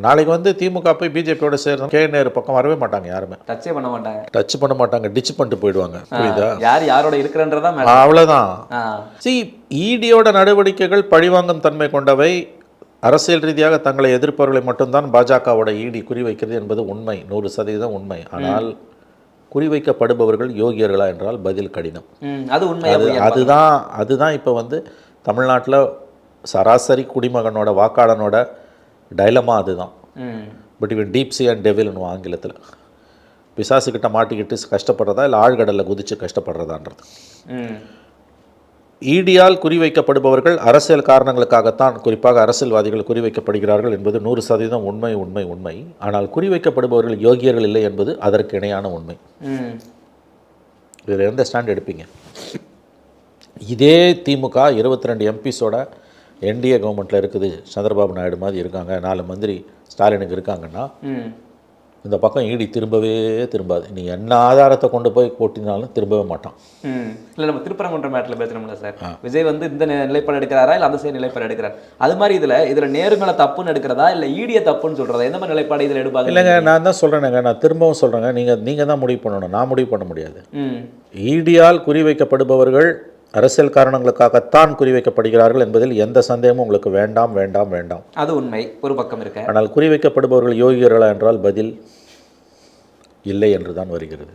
நாளைக்கு வந்து திமுக போய் பிஜேபியோட சேர்ந்து கே நேரு பக்கம் வரவே மாட்டாங்க, யாருமே டச்சே பண்ண மாட்டாங்க, டச் பண்ண மாட்டாங்க, டிச் பண்ணிட்டு போயிடுவாங்க. புரியுதா? யாரோட இருக்கிறன்றதா அவ்வளவுதான். இடியோட நடவடிக்கைகள் பழிவாங்கும் தன்மை கொண்டவை. அரசியல் ரீதியாக தங்களை எதிர்ப்பவர்களை மட்டும்தான் பாஜகவோட இடி குறிவைக்கிறது என்பது உண்மை, 100% உண்மை. ஆனால் குறிவைக்கப்படுபவர்கள் யோகியர்களா என்றால் பதில் கடினம். அது உண்மை. அதுதான் இப்போ வந்து தமிழ்நாட்டில் சராசரி குடிமகனோட வாக்காளனோட டைலமா அதுதான். பட் இவன் டீப் சி அண்ட் டெவில்னு ஆங்கிலத்தில் பிசாசுக்கிட்ட மாட்டிக்கிட்டு கஷ்டப்படுறதா இல்லை ஆழ்கடலில் குதித்து கஷ்டப்படுறதான்றது. ஈடியால் குறிவைக்கப்படுபவர்கள் அரசியல் காரணங்களுக்காகத்தான், குறிப்பாக அரசியல்வாதிகள் குறிவைக்கப்படுகிறார்கள் என்பது 100% உண்மை உண்மை உண்மை. ஆனால் குறிவைக்கப்படுபவர்கள் யோகியர்கள் இல்லை என்பது அதற்கு இணையான உண்மை. இதில் எந்த ஸ்டாண்ட் எடுப்பீங்க? இதே திமுக 22 எம்பிஸோட என்டிஏ கவர்மெண்ட்டில் இருக்குது, சந்திரபாபு நாயுடு மாதிரி இருக்காங்க, 4 மந்திரி ஸ்டாலினுக்கு இருக்காங்கன்னா இந்த பக்கம் ஈடி திரும்பாது. நீ என்ன ஆதாரத்தை கொண்டு போய் போட்டினாலும் திரும்பவே மாட்டான். இல்லை, நம்ம திருப்பரங்குன்ற மேட்டில் பேசுகிறோம்ல சார், விஜய் வந்து இந்த நிலைப்பாடு எடுக்கிறாரா இல்லை அந்த சைடு நிலைப்பாடு எடுக்கிறார், அது மாதிரி இதில் நேரு மேலே தப்புன்னு எடுக்கிறதா இல்லை ஈடியை தப்புன்னு சொல்கிறதா, எந்த மாதிரி நிலைப்பாடு இதில் எடுப்பாங்க? இல்லைங்க, நான் தான் சொல்கிறேனுங்க, நான் திரும்பவும் சொல்கிறேங்க, நீங்கள் தான் முடிவு பண்ணணும், நான் முடிவு பண்ண முடியாது. ஈடியால் குறிவைக்கப்படுபவர்கள் அரசியல் காரணங்களுக்காகத்தான் குறிவைக்கப்படுகிறார்கள் என்பதில் எந்த சந்தேகமும் உங்களுக்கு வேண்டாம் வேண்டாம் வேண்டாம். அது உண்மை, ஒரு பக்கம் இருக்கு. ஆனால் குறிவைக்கப்படுபவர்கள் யோகியர்களா என்றால் பதில் இல்லை என்று தான் வருகிறது.